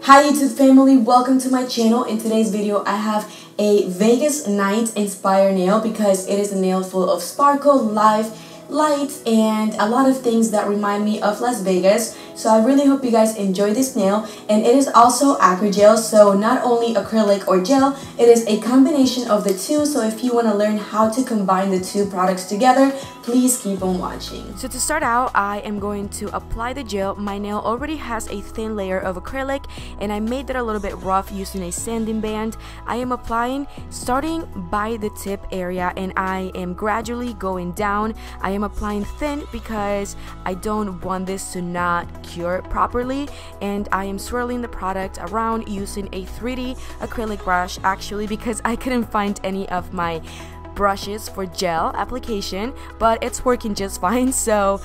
Hi YouTube family, welcome to my channel. In today's video I have a Vegas night inspired nail because it is a nail full of sparkle, life, light, and a lot of things that remind me of Las Vegas. So I really hope you guys enjoy this nail, and it is also AcryGel, so not only acrylic or gel, it is a combination of the two. So if you want to learn how to combine the two products together, please keep on watching. So to start out, I am going to apply the gel. My nail already has a thin layer of acrylic and I made that a little bit rough using a sanding band. I am applying starting by the tip area and I am gradually going down. I am applying thin because I don't want this to not cure properly, and I am swirling the product around using a 3D acrylic brush actually because I couldn't find any of my brushes for gel application, but it's working just fine, so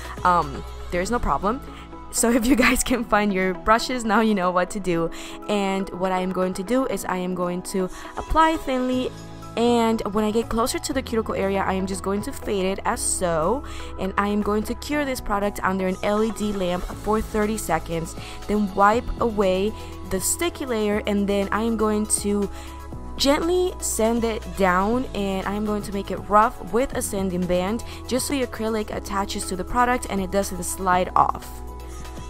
there's no problem. So if you guys can find your brushes, now you know what to do. And what I am going to do is I am going to apply thinly, and when I get closer to the cuticle area, I am just going to fade it as so, and I am going to cure this product under an LED lamp for 30 seconds, then wipe away the sticky layer, and then I am going to gently sand it down, and I'm going to make it rough with a sanding band just so the acrylic attaches to the product and it doesn't slide off.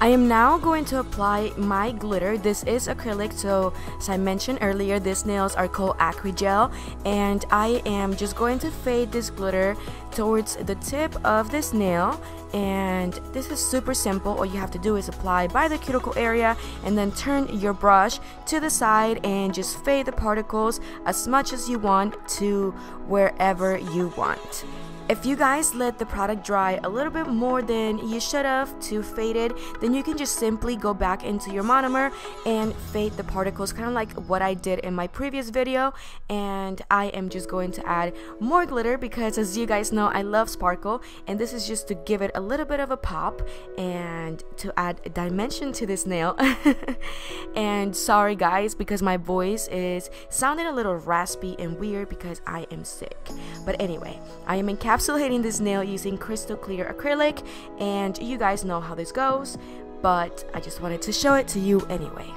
I am now going to apply my glitter. This is acrylic, so as I mentioned earlier, these nails are called AcryGel, and I am just going to fade this glitter towards the tip of this nail. And this is super simple. All you have to do is apply by the cuticle area and then turn your brush to the side and just fade the particles as much as you want to wherever you want. If you guys let the product dry a little bit more than you should have to fade it, then you can just simply go back into your monomer and fade the particles, kind of like what I did in my previous video. And I am just going to add more glitter because, as you guys know, I love sparkle, and this is just to give it a little bit of a pop and to add a dimension to this nail. And sorry guys, because my voice is sounding a little raspy and weird because I am sick. But anyway, I am encapsulating this nail using crystal clear acrylic, and you guys know how this goes, but I just wanted to show it to you anyway.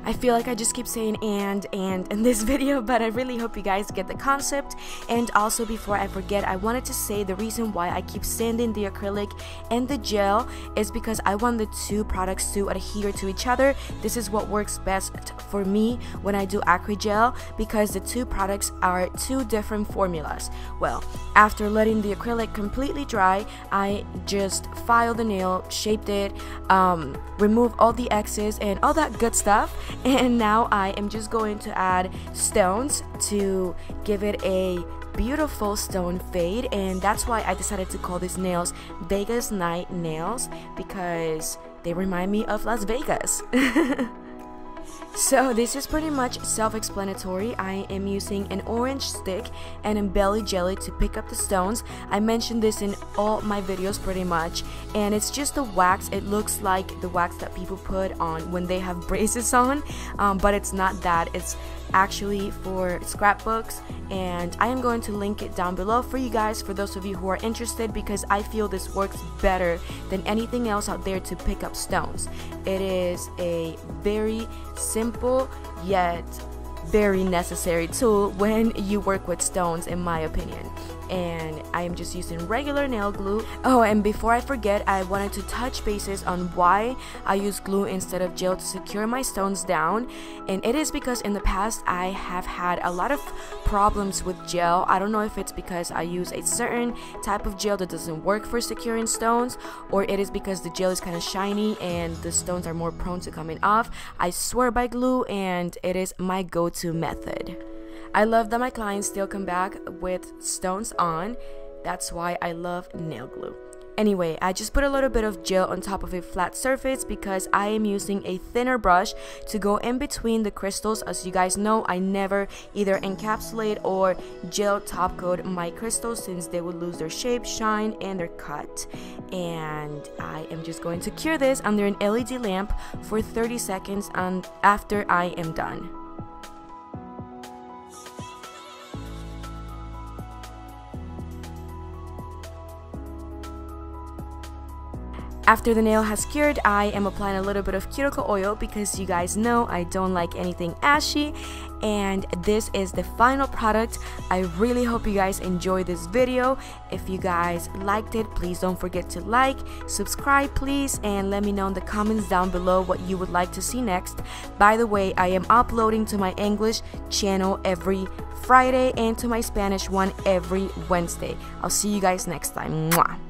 I feel like I just keep saying and in this video, but I really hope you guys get the concept. And also, before I forget, I wanted to say the reason why I keep sanding the acrylic and the gel is because I want the two products to adhere to each other. This is what works best for me when I do AcryGel, because the two products are two different formulas. Well, after letting the acrylic completely dry, I just filed the nail, shaped it, removed all the excess and all that good stuff. And now I am just going to add stones to give it a beautiful stone fade, and that's why I decided to call these nails Vegas night nails, because they remind me of Las Vegas. So this is pretty much self-explanatory. I am using an orange stick and EMBELLI jelly to pick up the stones. I mentioned this in all my videos pretty much, and it's just a wax. It looks like the wax that people put on when they have braces on, but it's not that. It's actually for scrapbooks, and I am going to link it down below for you guys, for those of you who are interested, because I feel this works better than anything else out there to pick up stones. It is a very simple yet very necessary tool when you work with stones, in my opinion. And I am just using regular nail glue. Oh, and before I forget, I wanted to touch bases on why I use glue instead of gel to secure my stones down. And it is because in the past I have had a lot of problems with gel. I don't know if it's because I use a certain type of gel that doesn't work for securing stones, or it is because the gel is kind of shiny and the stones are more prone to coming off. I swear by glue, and it is my go-to method. I love that my clients still come back with stones on. That's why I love nail glue. Anyway, I just put a little bit of gel on top of a flat surface because I am using a thinner brush to go in between the crystals. As you guys know, I never either encapsulate or gel top coat my crystals since they would lose their shape, shine, and their cut. And I am just going to cure this under an LED lamp for 30 seconds after I am done. After the nail has cured, I am applying a little bit of cuticle oil because you guys know I don't like anything ashy. And this is the final product. I really hope you guys enjoyed this video. If you guys liked it, please don't forget to like, subscribe please, and let me know in the comments down below what you would like to see next. By the way, I am uploading to my English channel every Friday and to my Spanish one every Wednesday. I'll see you guys next time. Mwah.